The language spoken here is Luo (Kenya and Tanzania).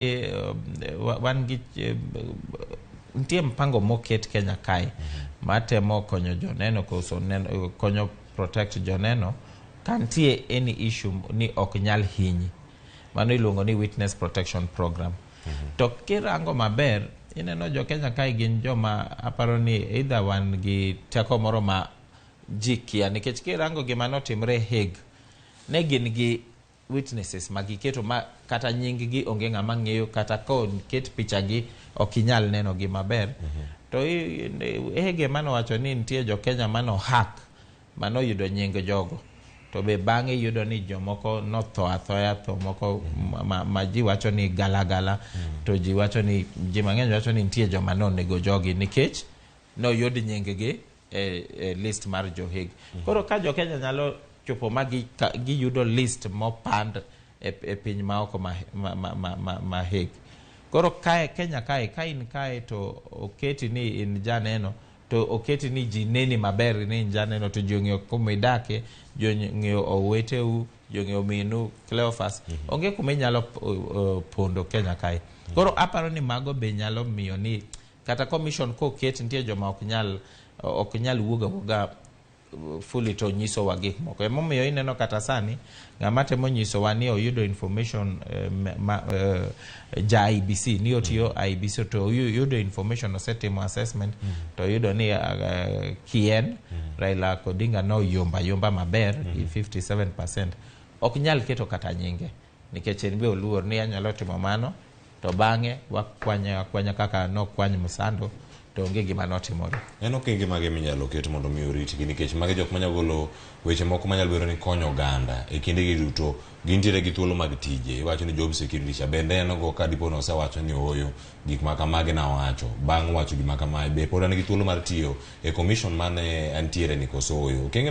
wan gi nitie mpango moket Kenya kae matemo konyo joneno konyo protect joneno kantie any issue ni ok nyal hinyi, mano iluongo ni witness protection program. To kirango maber ineno jo Kenya kae gin joma aparo ni either wan gi teko moro ma jikia, nikech kirango gima notimre Hague ne gin gi witnesses magiketo ma kata nying gi onge ng'ama ng'eyo, kata ket picha gi okinyal neno gi maber. To Hague mano wacho ni nitie jo Kenya mano hack mano yudo nying jogo, to be bang'e yudo ni jomoko notho athoya, to moko ma ji wacho ni galagala, to ji wacho ni ji mang'eny wacho ni nitie joma nonego jogi nikech no yud nying gi list mar jo Hague. Koro ka jo Kenya nyalo chopo ma giyudo list mopand e piny maoko ma Hague. Koro Kenya kae ka in kae to oketi ni in janeno, to oketi ni ji neni maber ni in janeno, to ji ong'eyo kumidake, ji ong'eyo oweteu, ji ong'eyo minu Cleophas, onge kuma inyalo pondo Kenya kae. Koro aparo ni mago be nyalo miyo ni kata commission koket nitie joma ok nyal wuoga fully to nyiso wa gik moko. Emomiyo ineno kata sani ng'ama temo nyiso wa ni oyudo information ja IBC ni otiyo IBC, to yudo information osetimo assessment, to yudo ni kien Raila Odinga no yomba maber 57%, ok nyal keto kata nyinge nikech en be oluor ni anyalo timo mano to bang'e wakwanya kaka no kwany Musando to onge gima notimore. En okenge mage minyalo keto mondo mi oritgi, nikech mage jok manyalo golo weche moko manyalo bero ni konyo oganda e kinde gi duto gintiere gi thuolo mag tije. Iwacho ni job security cha bende en go ka dipo no osewacho ni oyo gik ma kamage na wacho bang' wacho gima kamae be pod en gi thuolo mar tiyo e commission mane antiere ni koso oyo okenge